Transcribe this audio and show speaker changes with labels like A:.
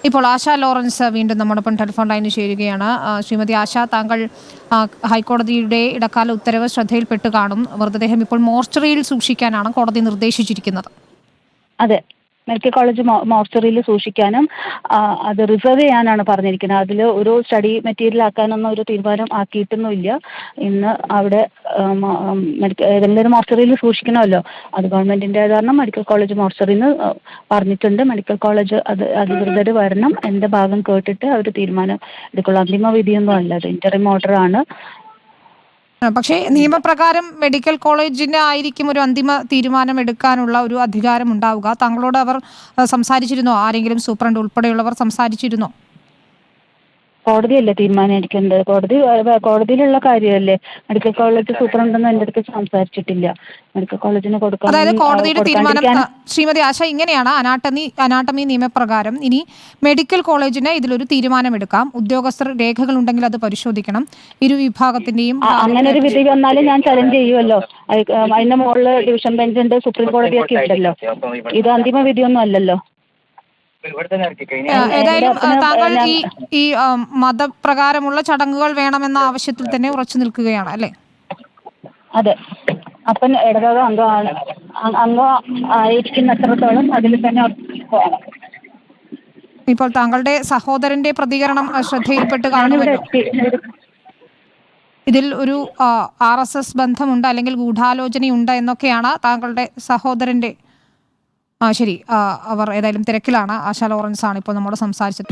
A: ഇപ്പോൾ ആശ ലോറൻസ് വീണ്ടും നമ്മോടൊപ്പം ടെലിഫോൺ ലൈനിൽ ചേരുകയാണ്. ശ്രീമതി ആശ, താങ്കൾ ഹൈക്കോടതിയുടെ ഇടക്കാല ഉത്തരവ് ശ്രദ്ധയിൽപ്പെട്ട് കാണും. മൃതദേഹം ഇപ്പോൾ മോർച്ചറിയിൽ സൂക്ഷിക്കാനാണ് കോടതി നിർദ്ദേശിച്ചിരിക്കുന്നത്.
B: അതെ, മെഡിക്കൽ കോളേജ് മോർച്ചറിയിൽ സൂക്ഷിക്കാനും അത് റിസർവ് ചെയ്യാനാണ് പറഞ്ഞിരിക്കുന്നത്. അതിൽ ഒരു സ്റ്റഡി മെറ്റീരിയൽ ആക്കാനൊന്നും ഒരു തീരുമാനം ആക്കിയിട്ടൊന്നുമില്ല. ഇന്ന് അവിടെ ഏതെങ്കിലും മോർച്ചറിയിൽ സൂക്ഷിക്കണമല്ലോ, അത് ഗവൺമെന്റിൻ്റെ കാരണം മെഡിക്കൽ കോളേജ് മോർച്ചറിയിൽ നിന്ന് പറഞ്ഞിട്ടുണ്ട്. മെഡിക്കൽ കോളേജ് അധികൃതർ വരണം, എൻ്റെ ഭാഗം കേട്ടിട്ട് അവർ തീരുമാനം എടുക്കുള്ളൂ. അന്തിമ വിധിയൊന്നും അല്ല, അത് ഇന്ററിം ഓർഡർ ആണ്.
A: പക്ഷേ നിയമപ്രകാരം മെഡിക്കൽ കോളേജിന് ആയിരിക്കും ഒരു അന്തിമ തീരുമാനം എടുക്കാനുള്ള ഒരു അധികാരം ഉണ്ടാവുക. താങ്കളോട് അവർ സംസാരിച്ചിരുന്നോ? ആരെങ്കിലും സൂപ്രണ്ട് ഉൾപ്പെടെയുള്ളവർ സംസാരിച്ചിരുന്നോ?
B: കോടതിയല്ലേ തീരുമാനിക്കേണ്ടത്. കോടതിയിലുള്ള കാര്യമല്ലേ. മെഡിക്കൽ കോളേജ് സൂപ്രണ്ടൊന്നും എൻ്റെ അടുത്ത് സംസാരിച്ചിട്ടില്ല. മെഡിക്കൽ കോളേജിന്
A: അതായത് കോടതിയുടെ തീരുമാനം
B: കൊടുക്കാൻ
A: ശ്രീമതി ആശ ഇങ്ങനെയാണ്. അനാട്ടമി നിയമപ്രകാരം ഇനി മെഡിക്കൽ കോളേജിന് ഇതിലൊരു തീരുമാനമെടുക്കാം. ഉദ്യോഗസ്ഥർ രേഖകളുണ്ടെങ്കിൽ അത് പരിശോധിക്കണം. ഇരു വിഭാഗത്തിന്റെയും
B: അങ്ങനെ ഒരു വിധി വന്നാലും ഞാൻ ചലഞ്ച് ചെയ്യുമല്ലോ. അതിന്റെ മുകളിൽ ഡിവിഷൻ ബെഞ്ച് ഉണ്ട്, സുപ്രീം കോടതിയൊക്കെ ഉണ്ടല്ലോ. ഇത് അന്തിമ വിധിയൊന്നും അല്ലല്ലോ.
A: ഏതായാലും താങ്കൾ ഈ മതപ്രകാരമുള്ള ചടങ്ങുകൾ വേണമെന്ന ആവശ്യത്തിൽ തന്നെ ഉറച്ചു നിൽക്കുകയാണ് അല്ലേ?
B: അതെ, അപ്പൻ ഇടവക അംഗമാണ്. അംഗം ആയിരിക്കുന്നത്രത്തോളം അതിൽ തന്നെ പോകണം.
A: ഇപ്പോൾ താങ്കളുടെ സഹോദരന്റെ പ്രതികരണം ശ്രദ്ധയിൽപ്പെട്ട് കാണുമല്ലോ. ഇതിൽ ഒരു RSS ബന്ധമുണ്ട് അല്ലെങ്കിൽ ഗൂഢാലോചനയുണ്ട് എന്നൊക്കെയാണ് താങ്കളുടെ സഹോദരന്റെ ശരി. അവർ ഏതായാലും തിരക്കിലാണ്. ആശ ലോറൻസ് ആണ് ഇപ്പോൾ നമ്മോട് സംസാരിച്ചത്.